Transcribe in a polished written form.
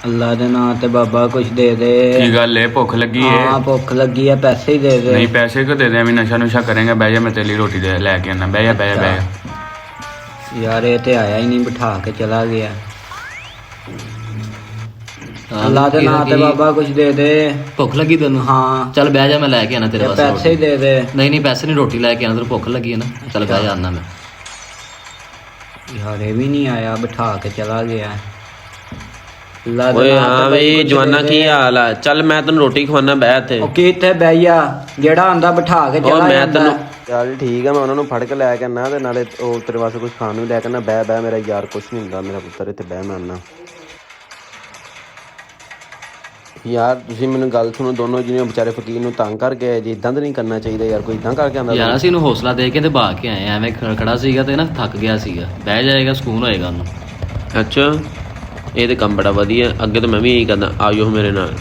ਅੱਲਾ ਦੇ ਨਾਂ ਤੇ ਬਾਬਾ ਕੁਝ ਦੇ ਦੇ। ਕੀ ਗੱਲ ਏ, ਭੁੱਖ ਲੱਗੀ ਏ? ਹਾਂ ਭੁੱਖ ਲੱਗੀ ਹੈ, ਪੈਸੇ ਹੀ ਦੇ ਦੇ। ਨਹੀਂ ਪੈਸੇ ਕਿਉਂ ਦੇ ਦੇ, ਐਵੇਂ ਨਸ਼ਾ ਨੁਸ਼ਾ ਕਰੇਂਗਾ। ਬਹਿ ਜਾ, ਮੈਂ ਤੇਰੀ ਰੋਟੀ ਦੇ ਲੈ ਕੇ ਆਣਾ। ਬਹਿ ਜਾ ਬਹਿ ਜਾ ਬਹਿ ਜਾ। ਯਾਰ ਇਹ ਤੇ ਆਇਆ ਹੀ ਨਹੀਂ, ਬਿਠਾ ਕੇ ਚਲਾ ਗਿਆ। ਅੱਲਾ ਦੇ ਨਾਂ ਤੇ ਬਾਬਾ ਕੁਝ ਦੇ ਦੇ। ਭੁੱਖ ਲੱਗੀ ਤੈਨੂੰ? ਹਾਂ ਚੱਲ ਬਹਿ ਜਾ, ਮੈਂ ਲੈ ਕੇ ਆਣਾ ਤੇਰੇ ਵਾਸਤੇ ਪੈਸੇ ਹੀ ਦੇ ਦੇ। ਨਹੀਂ ਨਹੀਂ ਪੈਸੇ ਨਹੀਂ, ਰੋਟੀ ਲੈ ਕੇ ਆਣਾ। ਤੈਨੂੰ ਭੁੱਖ ਲੱਗੀ ਹੈ ਨਾ, ਚੱਲ ਬਹਿ ਜਾ ਆਣਾ ਮੈਂ। ਯਾਰ ਇਹ ਵੀ ਨਹੀਂ ਆਇਆ, ਬਿਠਾ ਕੇ ਚਲਾ ਗਿਆ। ਓਏ ਹਾਂ ਬਈ ਜਵਾਨਾ, ਕੀ ਹਾਲ ਆ? ਚੱਲ ਮੈਂ ਤੈਨੂੰ ਰੋਟੀ ਖਵਾਨਾ, ਬਹਿ ਇੱਥੇ। ਉਹ ਕਿੱਥੇ ਬਹਿ ਜਾ, ਜਿਹੜਾ ਆਂਦਾ ਬਿਠਾ ਕੇ ਚਲਾ ਮੈਂ ਜਾਂਦਾ। ਤੈਨੂੰ ਚੱਲ ਠੀਕ ਆ, ਮੈਂ ਉਹਨਾਂ ਨੂੰ ਫੜ ਕੇ ਲੈ ਕੇ ਆਣਾ ਤੇ ਨਾਲੇ ਉਹ ਤੇਰੇ ਵਾਸਤੇ ਕੁਝ ਖਾਣ ਨੂੰ ਲੈ ਕੇ ਆਣਾ। ਬਹਿ ਬਹਿ ਮੇਰਾ ਯਾਰ, ਕੁਝ ਨਹੀਂ ਹੁੰਦਾ ਮੇਰਾ ਪੁੱਤਰ, ਇੱਥੇ ਬਹਿ। ਮੈਂ ਆਣਾ ਯਾਰ। ਤੁਸੀਂ ਮੈਨੂੰ ਗੱਲ ਸੁਣੋ ਦੋਨੋਂ, ਜਿਹਨੇ ਵਿਚਾਰੇ ਫਕੀਰ ਨੂੰ ਤੰਗ ਕਰਕੇ ਆਏ ਜੀ, ਇਦਾਂ ਤਾਂ ਨਹੀਂ ਕਰਨਾ ਚਾਹੀਦਾ ਯਾਰ। ਕੋਈ ਇਦਾਂ ਕਰਕੇ ਆਂਦਾ ਯਾਰ ਅਸੀਂ ਇਹਨੂੰ ਹੌਸਲਾ ਦੇ ਕੇ ਤੇ ਬਾ ਕੇ ਆਏ, ਐਵੇਂ ਖੜਾ ਸੀਗਾ ਤੇ ਨਾ ਥੱਕ ਗਿਆ ਸੀਗਾ। ਬਹਿ ਜਾਏਗਾ, ਸਕੂਨ ਹੋਏਗਾ ਉਹਨੂੰ। ਅੱਛਾ, ਇਹ ਤੇ ਕੰਮ ਬੜਾ ਵਧੀਆ। ਅੱਗੇ ਤਾਂ ਮੈਂ ਵੀ ਇਹੀ ਕਰਦਾ, ਆਇਓ ਮੇਰੇ ਨਾਲ।